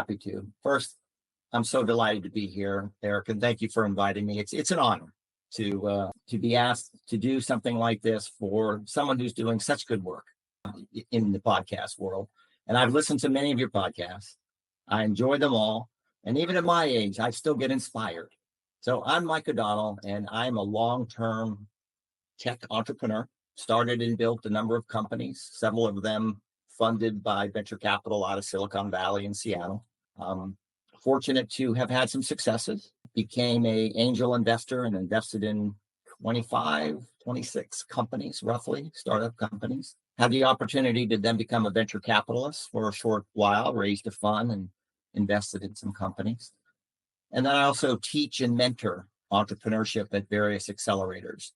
happy to. First, I'm so delighted to be here, Eric, and thank you for inviting me. It's an honor to be asked to do something like this for someone who's doing such good work in the podcast world. And I've listened to many of your podcasts. I enjoy them all. And even at my age, I still get inspired. So I'm Mike O'Donnell, and I'm a long-term tech entrepreneur. Started and built a number of companies, several of them funded by venture capital out of Silicon Valley and Seattle. Fortunate to have had some successes. Became an angel investor and invested in 25, 26 companies, roughly, startup companies. Had the opportunity to then become a venture capitalist for a short while, raised a fund and invested in some companies. And then I also teach and mentor entrepreneurship at various accelerators.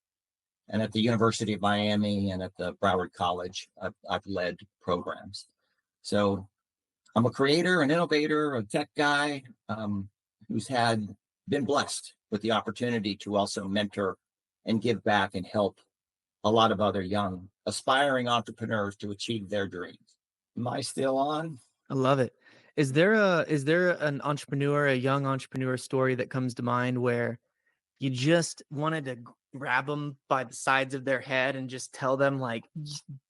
And at the University of Miami and at the Broward College, I've led programs. So I'm a creator, an innovator, a tech guy who's been blessed with the opportunity to also mentor and give back and help a lot of other young aspiring entrepreneurs to achieve their dreams. Am I still on? I love it. Is there an entrepreneur, a young entrepreneur story that comes to mind where you just wanted to grab them by the sides of their head and just tell them, like,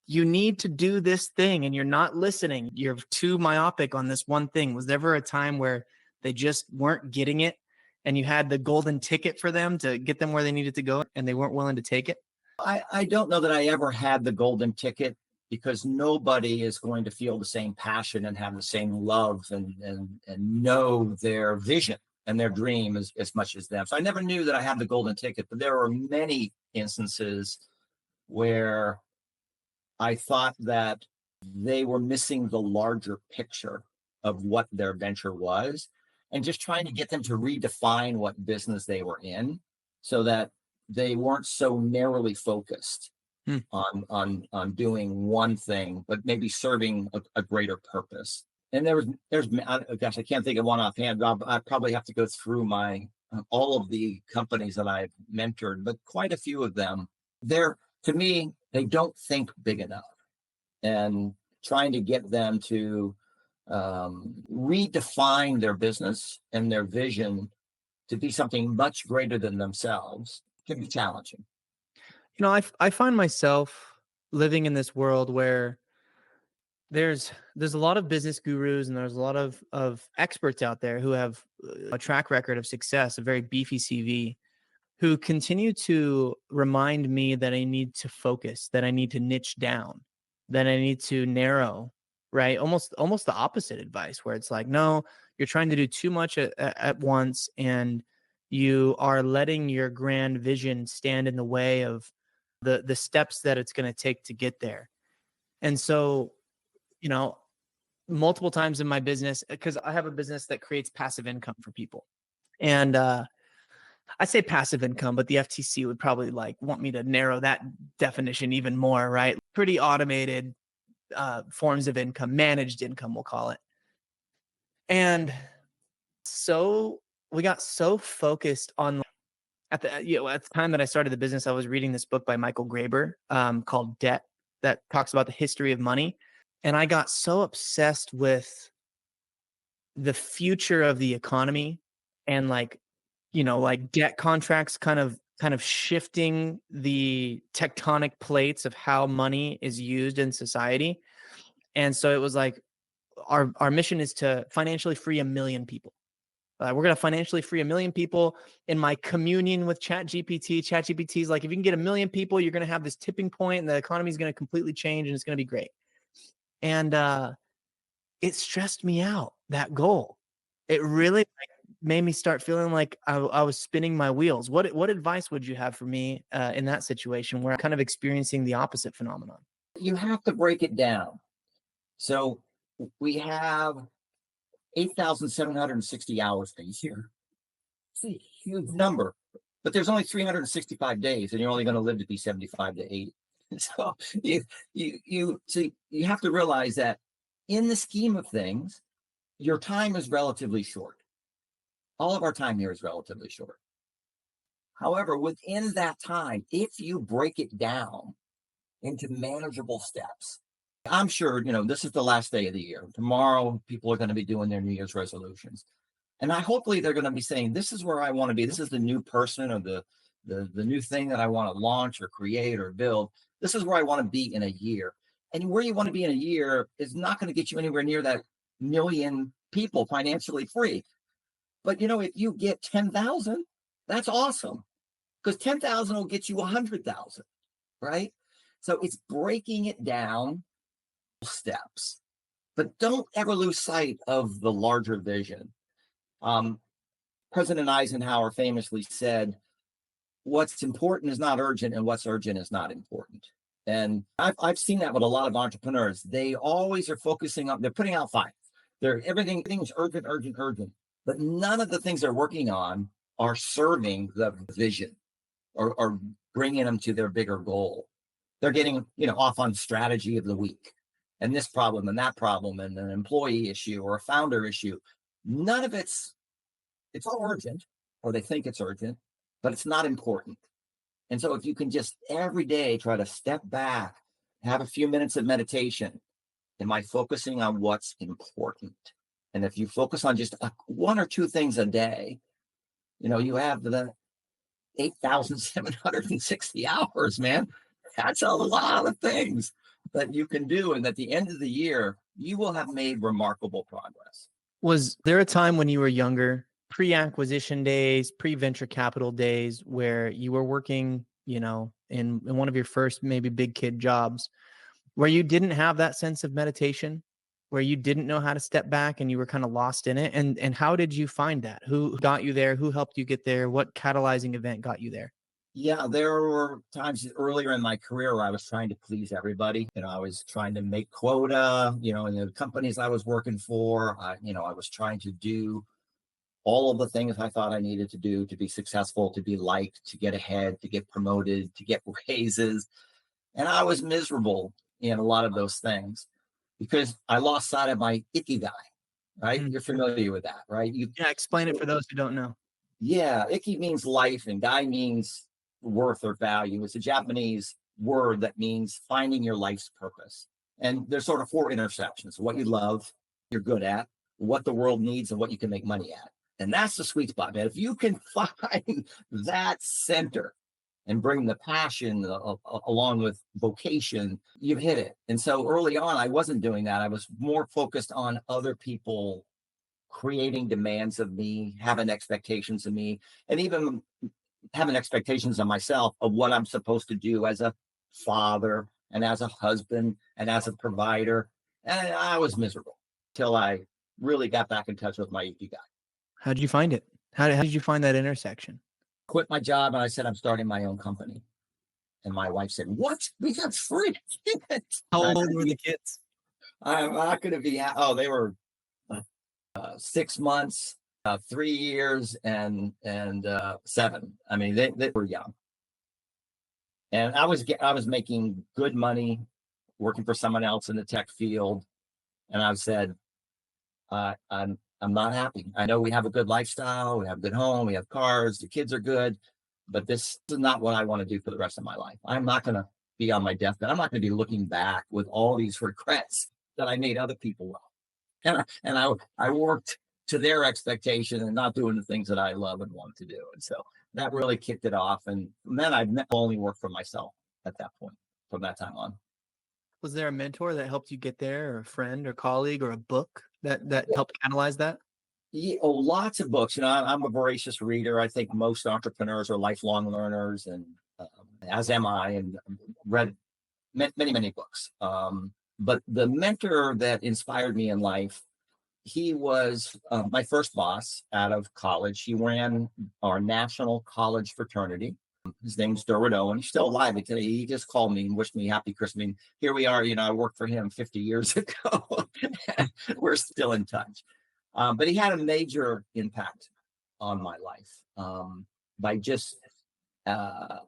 you need to do this thing and you're not listening. You're too myopic on this one thing. Was there ever a time where they just weren't getting it and you had the golden ticket for them to get them where they needed to go and they weren't willing to take it? I don't know that I ever had the golden ticket, because nobody is going to feel the same passion and have the same love and know their vision and their dream as much as them. So I never knew that I had the golden ticket, but there are many instances where I thought that they were missing the larger picture of what their venture was, and just trying to get them to redefine what business they were in so that they weren't so narrowly focused on doing one thing, but maybe serving a greater purpose. And there's gosh, I can't think of one offhand. I probably have to go through all of the companies that I've mentored, but quite a few of them, to me, they don't think big enough, and trying to get them to redefine their business and their vision to be something much greater than themselves can be challenging. You know, I find myself living in this world where there's a lot of business gurus and there's a lot of experts out there who have a track record of success, a very beefy CV, who continue to remind me that I need to focus, that I need to niche down, that I need to narrow, right? Almost the opposite advice, where it's like, no, you're trying to do too much at once, and you are letting your grand vision stand in the way of the steps that it's going to take to get there. And so, you know, multiple times in my business, because I have a business that creates passive income for people. And I say passive income, but the FTC would probably want me to narrow that definition even more, right? Pretty automated forms of income, managed income, we'll call it. And so we got so focused on at the time that I started the business, I was reading this book by Michael Graeber called Debt, that talks about the history of money. And I got so obsessed with the future of the economy and debt contracts kind of shifting the tectonic plates of how money is used in society. And so it was like, our mission is to financially free 1 million people. We're going to financially free 1 million people. In my communion with ChatGPT is like, if you can get 1 million people, you're going to have this tipping point and the economy is going to completely change and it's going to be great. And it stressed me out, that goal. It really made me start feeling like I was spinning my wheels. What advice would you have for me in that situation where I'm kind of experiencing the opposite phenomenon? You have to break it down. So we have 8,760 hours a year. It's a huge number, but there's only 365 days, and you're only going to live to be 75 to 80. So you have to realize that in the scheme of things, your time is relatively short. All of our time here is relatively short. However, within that time, if you break it down into manageable steps, I'm sure, this is the last day of the year. Tomorrow, people are going to be doing their New Year's resolutions. And hopefully they're going to be saying, this is where I want to be. This is the new person, or the new thing that I want to launch or create or build. This is where I want to be in a year. And where you want to be in a year is not going to get you anywhere near that million people financially free. But if you get 10,000, that's awesome, because 10,000 will get you 100,000, right? So it's breaking it down steps, but don't ever lose sight of the larger vision. President Eisenhower famously said, what's important is not urgent, and what's urgent is not important. And I've seen that with a lot of entrepreneurs. They always are focusing on, they're putting out fires. Everything's urgent, urgent, urgent. But none of the things they're working on are serving the vision or bringing them to their bigger goal. They're getting, off on strategy of the week and this problem and that problem and an employee issue or a founder issue. None of it's all urgent, or they think it's urgent, but it's not important. And so if you can just every day try to step back, have a few minutes of meditation, am I focusing on what's important? And if you focus on just one or two things a day, you have the 8,760 hours, man. That's a lot of things that you can do. And at the end of the year, you will have made remarkable progress. Was there a time when you were younger, pre-acquisition days, pre-venture capital days, where you were working, in one of your first maybe big kid jobs, where you didn't have that sense of meditation, where you didn't know how to step back and you were kind of lost in it? And how did you find that? Who got you there? Who helped you get there? What catalyzing event got you there? Yeah, there were times earlier in my career where I was trying to please everybody. I was trying to make quota, in the companies I was working for. I was trying to do all of the things I thought I needed to do to be successful, to be liked, to get ahead, to get promoted, to get raises. And I was miserable in a lot of those things because I lost sight of my Ikigai, right? You're familiar with that, right? Yeah, explain it for those who don't know. Yeah, Iki means life and Gai means worth or value. It's a Japanese word that means finding your life's purpose. And there's sort of four intersections: what you love, you're good at, what the world needs, and what you can make money at. And that's the sweet spot, man. If you can find that center and bring the passion along with vocation, you've hit it. And so early on, I wasn't doing that. I was more focused on other people creating demands of me, having expectations of me, and even having expectations of myself of what I'm supposed to do as a father and as a husband and as a provider. And I was miserable till I really got back in touch with my Ikigai. How did you find it? How did you find that intersection? Quit my job and I said, I'm starting my own company. And my wife said, what? We got free kids. How old were the kids? I'm not going to be, they were 6 months, 3 years, and 7. I mean, they were young. And I was making good money working for someone else in the tech field. And I said, I'm not happy. I know we have a good lifestyle, we have a good home, we have cars, the kids are good, but this is not what I want to do for the rest of my life. I'm not going to be on my deathbed. I'm not going to be looking back with all these regrets that I made other people well. And I worked to their expectation and not doing the things that I love and want to do. And so that really kicked it off. And then I only worked for myself at that point, from that time on. Was there a mentor that helped you get there, or a friend or colleague or a book that helped catalyze that? Yeah, lots of books. I'm a voracious reader. I think most entrepreneurs are lifelong learners, and as am I, and read many, many books. But the mentor that inspired me in life, he was my first boss out of college. He ran our national college fraternity. His name's Derwin Owen. He's still alive today. He just called me and wished me happy Christmas. I mean, here we are. I worked for him 50 years ago. We're still in touch. But he had a major impact on my life by just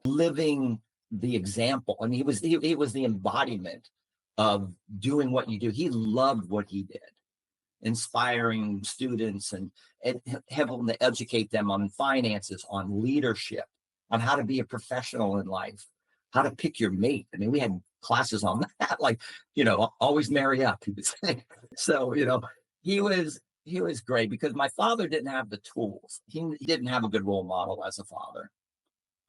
living the example. I mean, he was the embodiment of doing what you do. He loved what he did, inspiring students and helping to educate them on finances, on leadership, on how to be a professional in life, how to pick your mate. I mean, we had classes on that, like, always marry up, he would say. So, he was great because my father didn't have the tools. He didn't have a good role model as a father.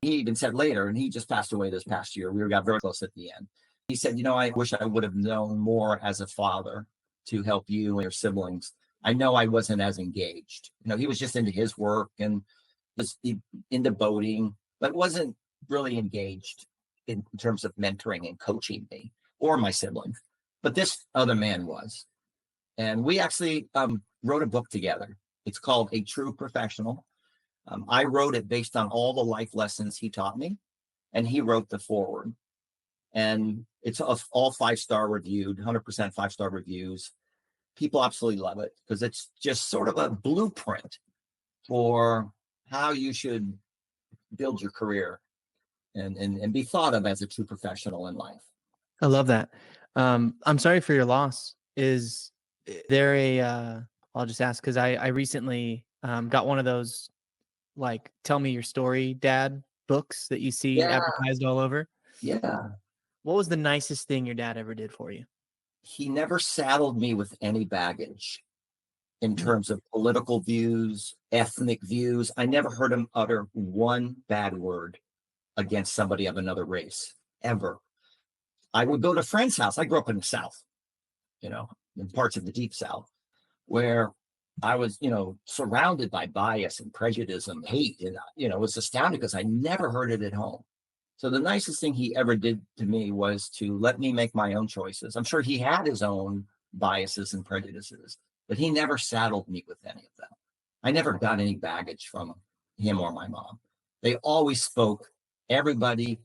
He even said later, and he just passed away this past year. We got very close at the end. He said, I wish I would have known more as a father to help you and your siblings. I know I wasn't as engaged. He was just into his work and was into boating, but wasn't really engaged in terms of mentoring and coaching me or my siblings. But this other man was. And we actually wrote a book together. It's called A True Professional. I wrote it based on all the life lessons he taught me, and he wrote the foreword. And it's all 5-star reviewed, 100% 5-star reviews. People absolutely love it because it's just sort of a blueprint for how you should build your career and be thought of as a true professional in life. I love that. I'm sorry for your loss. Is there I'll just ask because I recently got one of those like tell me your story dad books that you see advertised all over. Yeah. What was the nicest thing your dad ever did for you? He never saddled me with any baggage in terms of political views, ethnic views. I never heard him utter one bad word against somebody of another race, ever. I would go to a friend's house. I grew up in the South, in parts of the deep South, where I was, surrounded by bias and prejudice and hate. And, it was astounding because I never heard it at home. So the nicest thing he ever did to me was to let me make my own choices. I'm sure he had his own biases and prejudices, but he never saddled me with any of them. I never got any baggage from him or my mom. They always spoke, everybody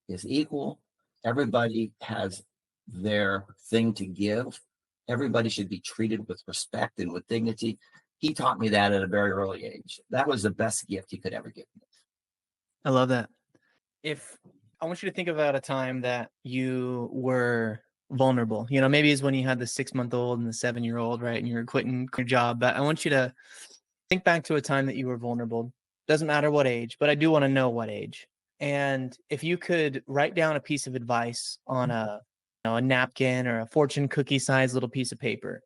is equal. Everybody has their thing to give. Everybody should be treated with respect and with dignity. He taught me that at a very early age. That was the best gift he could ever give me. I love that. If I want you to think about a time that you were vulnerable, maybe it's when you had the 6-month-old and the 7-year-old, right? And you were quitting your job. But I want you to think back to a time that you were vulnerable. Doesn't matter what age, but I do want to know what age. And if you could write down a piece of advice on a napkin or a fortune cookie size little piece of paper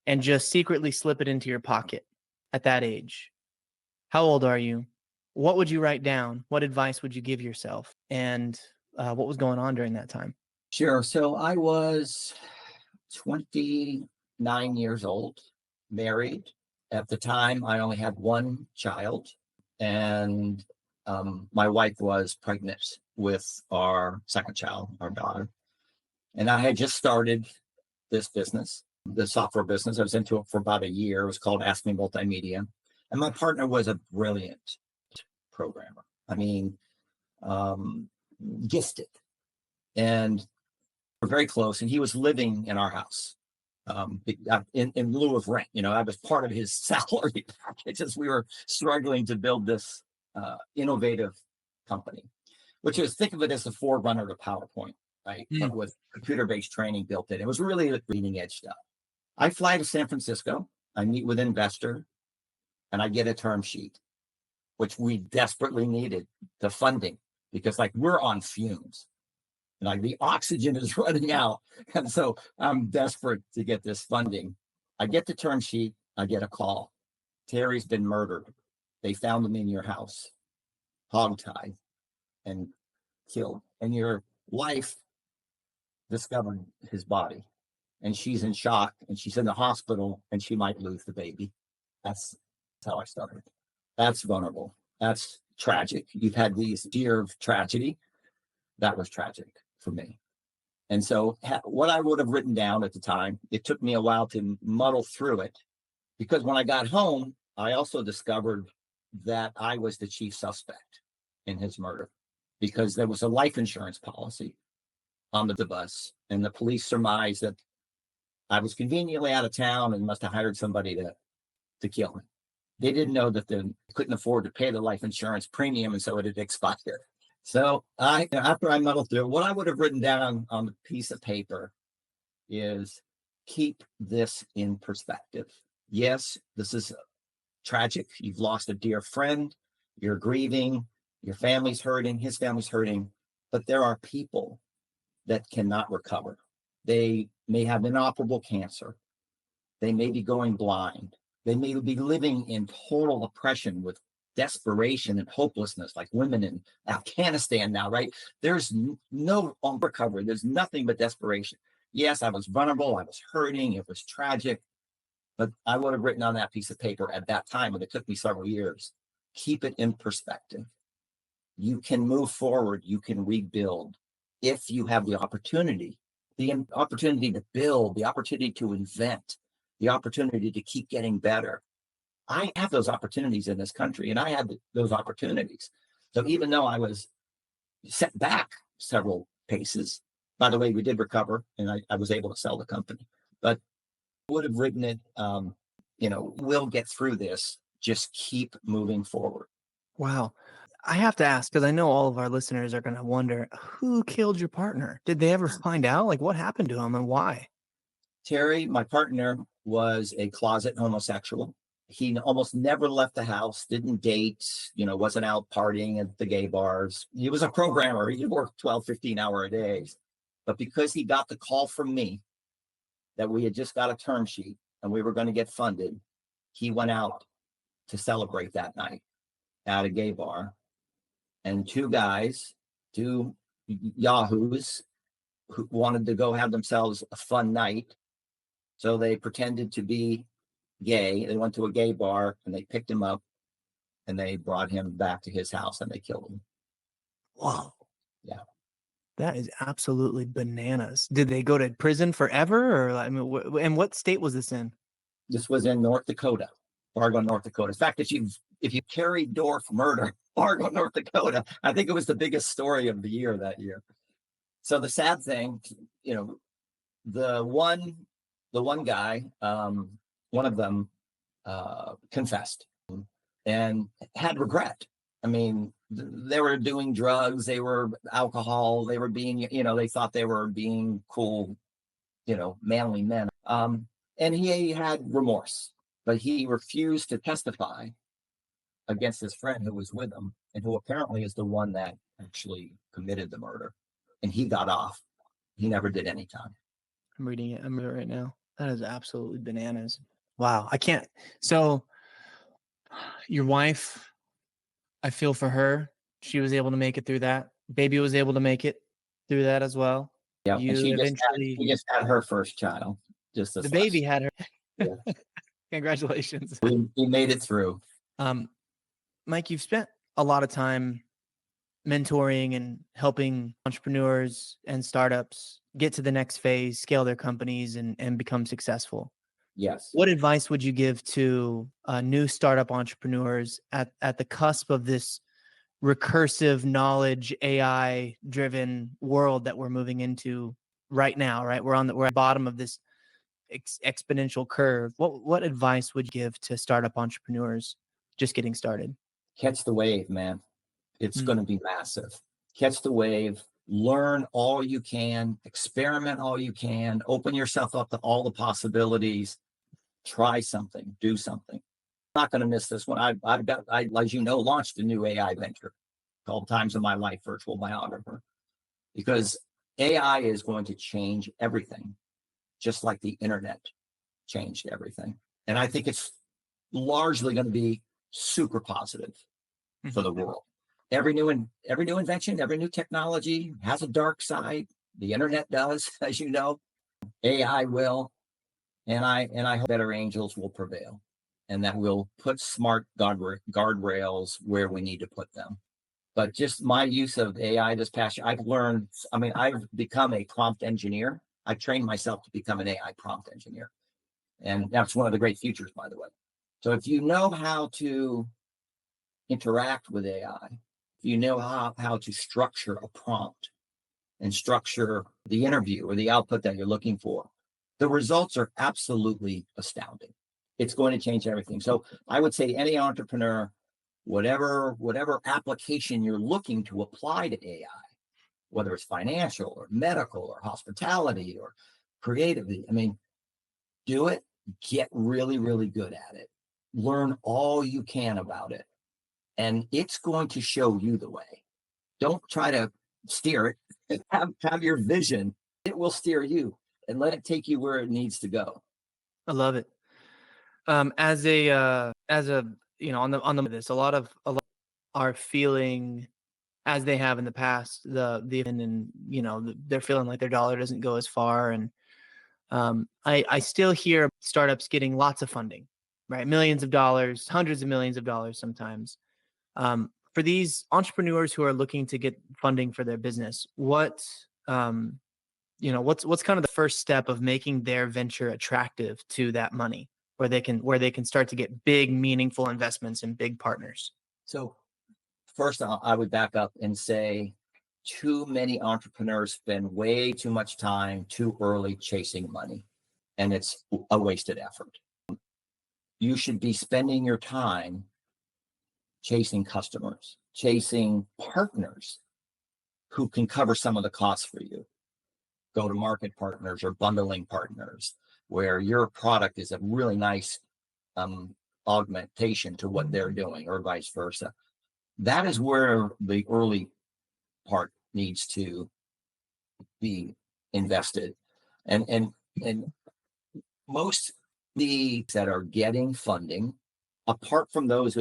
and just secretly slip it into your pocket at that age, how old are you? What would you write down? What advice would you give yourself? And what was going on during that time? Sure. So I was 29 years old, married. At the time, I only had one child, and my wife was pregnant with our second child, our daughter. And I had just started this business, the software business. I was into it for about a year. It was called Ask Me Multimedia. And my partner was a brilliant programmer. I mean, gifted. And we're very close. And he was living in our house in lieu of rent. I was part of his salary package as we were struggling to build this innovative company, which is, think of it as the forerunner to PowerPoint, right? But with computer-based training built in. It was really leading edge stuff. I fly to San Francisco. I meet with an investor, and I get a term sheet, which we desperately needed, the funding, because we're on fumes. The oxygen is running out. And so I'm desperate to get this funding. I get the term sheet. I get a call. Terry's been murdered. They found him in your house, hogtied and killed. And your wife discovered his body. And she's in shock. And she's in the hospital. And she might lose the baby. That's how I started. That's vulnerable. That's tragic. You've had these years of tragedy. That was tragic for me. And so what I would have written down at the time, it took me a while to muddle through it, because when I got home, I also discovered that I was the chief suspect in his murder, because there was a life insurance policy on the bus, and the police surmised that I was conveniently out of town and must have hired somebody to kill him. They didn't know that they couldn't afford to pay the life insurance premium, and so it had expired. So after I muddled through, what I would have written down on the piece of paper is, keep this in perspective. Yes, this is tragic. You've lost a dear friend. You're grieving. Your family's hurting. His family's hurting. But there are people that cannot recover. They may have inoperable cancer. They may be going blind. They may be living in total oppression with desperation and hopelessness, like women in Afghanistan now, right? There's no recovery. There's nothing but desperation. Yes, I was vulnerable. I was hurting. It was tragic. But I would have written on that piece of paper at that time, and it took me several years, keep it in perspective. You can move forward. You can rebuild if you have the opportunity to build, the opportunity to invent, the opportunity to keep getting better. I have those opportunities in this country, and I had those opportunities. So even though I was set back several paces, by the way, we did recover, and I was able to sell the company, but I would have written it, we'll get through this. Just keep moving forward. Wow. I have to ask, because I know all of our listeners are going to wonder, who killed your partner? Did they ever find out? Like, what happened to him and why? Terry, my partner, was a closet homosexual. He almost never left the house, didn't date, wasn't out partying at the gay bars. He was a programmer. He worked 12, 15-hour days. But because he got the call from me that we had just got a term sheet and we were going to get funded, he went out to celebrate that night at a gay bar. And two yahoos who wanted to go have themselves a fun night. So they pretended to be gay. They went to a gay bar and they picked him up and they brought him back to his house and they killed him. Wow. Yeah. That is absolutely bananas. Did they go to prison forever? Or, I mean, and what state was this in? This was in North Dakota, Fargo, North Dakota. In fact, if you carry Dorf murder, Fargo, North Dakota, I think it was the biggest story of the year that year. So the sad thing, the one guy, one of them confessed and had regret. I mean, they were doing drugs, they were alcohol, they were being, they thought they were being cool, manly men. And he had remorse, but he refused to testify against his friend who was with him and who apparently is the one that actually committed the murder. And he got off. He never did any time. I'm reading it right now. That is absolutely bananas. Wow. I can't. So your wife, I feel for her. She was able to make it through that. Baby was able to make it through that as well. Yeah. You And she eventually just had her first child. Just the baby had her. Yeah. Congratulations. We made it through. Mike, you've spent a lot of time mentoring and helping entrepreneurs and startups get to the next phase, scale their companies and become successful. Yes. What advice would you give to new startup entrepreneurs at the cusp of this recursive knowledge, AI driven world that we're moving into right now, right? We're at the bottom of this exponential curve. What advice would you give to startup entrepreneurs just getting started? Catch the wave, man. It's going to be massive. Catch the wave, learn all you can, experiment all you can, open yourself up to all the possibilities, try something, do something. I'm not going to miss this one. I, as you know, launched a new AI venture called Times of My Life Virtual Biographer, because AI is going to change everything, just like the internet changed everything. And I think it's largely going to be super positive for the world. Every new invention, every new technology has a dark side. The internet does, as you know. AI will, and I hope better angels will prevail, and that we'll put smart guardrails where we need to put them. But just my use of AI this past year, I've become a prompt engineer. I trained myself to become an AI prompt engineer, and that's one of the great futures, by the way. So if you know how to interact with AI, if you know how to structure a prompt and structure the interview or the output that you're looking for, the results are absolutely astounding. It's going to change everything. So I would say any entrepreneur, whatever application you're looking to apply to AI, whether it's financial or medical or hospitality or creatively, do it, get really, really good at it. Learn all you can about it. And it's going to show you the way. Don't try to steer it. Have your vision. It will steer you and let it take you where it needs to go. I love it. As a on the this a lot are feeling as they have in the past and they're feeling like their dollar doesn't go as far, and I still hear startups getting lots of funding, right? Millions of dollars, hundreds of millions of dollars sometimes. For these entrepreneurs who are looking to get funding for their business, what's kind of the first step of making their venture attractive to that money, where they can start to get big, meaningful investments and big partners? So first, I would back up and say too many entrepreneurs spend way too much time too early chasing money, and it's a wasted effort. You should be spending your time chasing customers, chasing partners who can cover some of the costs for you. Go to market partners or bundling partners, where your product is a really nice augmentation to what they're doing, or vice versa. That is where the early part needs to be invested. And most that are getting funding, apart from those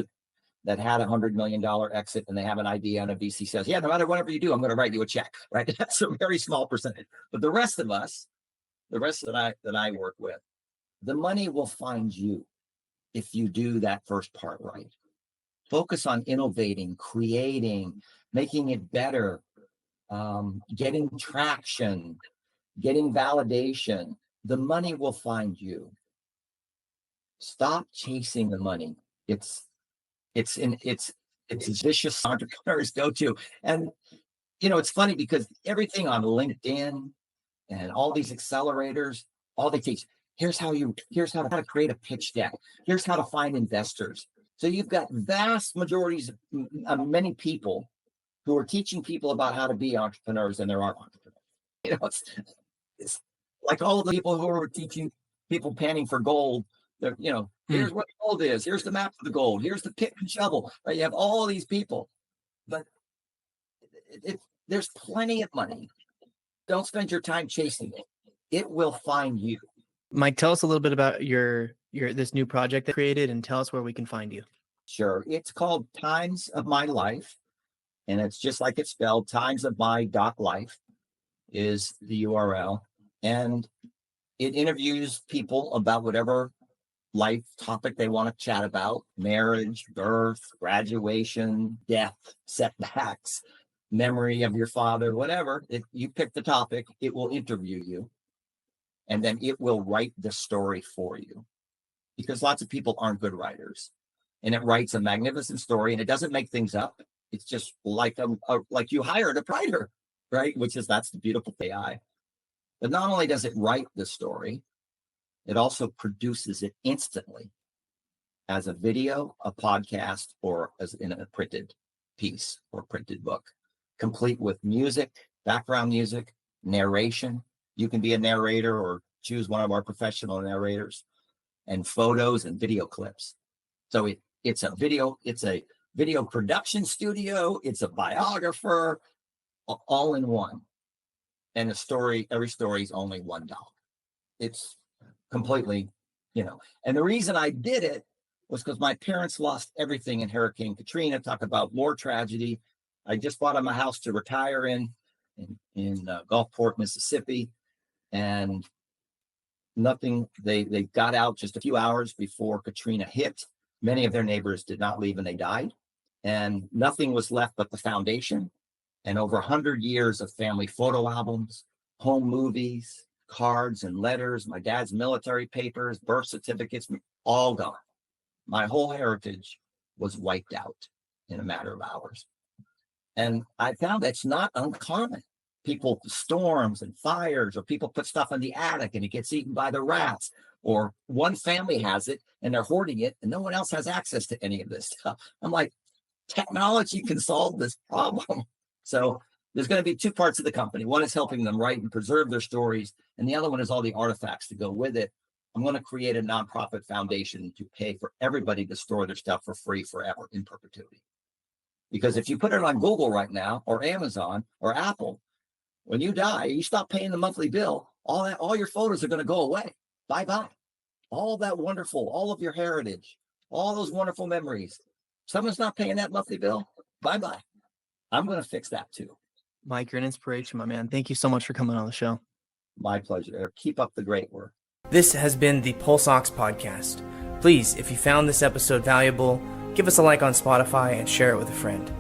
that had $100 million exit and they have an idea and a VC says, yeah, no matter whatever you do, I'm going to write you a check, right? That's a very small percentage. But the rest of us, the rest that I work with, the money will find you if you do that first part right. Focus on innovating, creating, making it better, getting traction, getting validation. The money will find you. Stop chasing the money. It's vicious entrepreneurs go to. And it's funny because everything on LinkedIn and all these accelerators, all they teach, here's how to create a pitch deck. Here's how to find investors. So you've got vast majorities of many people who are teaching people about how to be entrepreneurs, and there aren't entrepreneurs. It's like all of the people who are teaching people panning for gold. Here's what gold is. Here's the map of the gold. Here's the pick and shovel. Right? You have all these people, but there's plenty of money. Don't spend your time chasing it. It will find you. Mike, tell us a little bit about your this new project that you created, and tell us where we can find you. Sure. It's called Times of My Life, and it's just like it's spelled. timesofmy.life is the URL, and it interviews people about whatever life topic they want to chat about: marriage, birth, graduation, death, setbacks, memory of your father, whatever. If you pick the topic, it will interview you, and then it will write the story for you, because lots of people aren't good writers, and it writes a magnificent story, and it doesn't make things up. It's just like like you hired a writer, right? That's the beautiful AI. But not only does it write the story, it also produces it instantly as a video, a podcast, or as in a printed piece or printed book, complete with music, background music, narration. You can be a narrator or choose one of our professional narrators, and photos and video clips. So it's a video production studio. It's a biographer, all in one. And every story is only $1. It's completely, and the reason I did it was because my parents lost everything in Hurricane Katrina. Talk about more tragedy. I just bought them a house to retire in Gulfport, Mississippi, and nothing. They got out just a few hours before Katrina hit. Many of their neighbors did not leave, and they died, and nothing was left but the foundation and over 100 years of family photo albums, home movies, cards and letters, my dad's military papers, birth certificates, all gone. My whole heritage was wiped out in a matter of hours. And I found that's not uncommon. People, storms and fires, or people put stuff in the attic and it gets eaten by the rats, or one family has it and they're hoarding it and no one else has access to any of this stuff. I'm like, technology can solve this problem. So there's going to be two parts of the company. One is helping them write and preserve their stories, and the other one is all the artifacts to go with it. I'm going to create a nonprofit foundation to pay for everybody to store their stuff for free forever in perpetuity. Because if you put it on Google right now, or Amazon, or Apple, When you die, you stop paying the monthly bill, all your photos are going to go away. Bye-bye. All that wonderful, all of your heritage, all those wonderful memories. Someone's not paying that monthly bill. Bye-bye. I'm going to fix that too. Mike, you're an inspiration, my man. Thank you so much for coming on the show. My pleasure. Keep up the great work. This has been the Pulse Ox Podcast. Please, if you found this episode valuable, give us a like on Spotify and share it with a friend.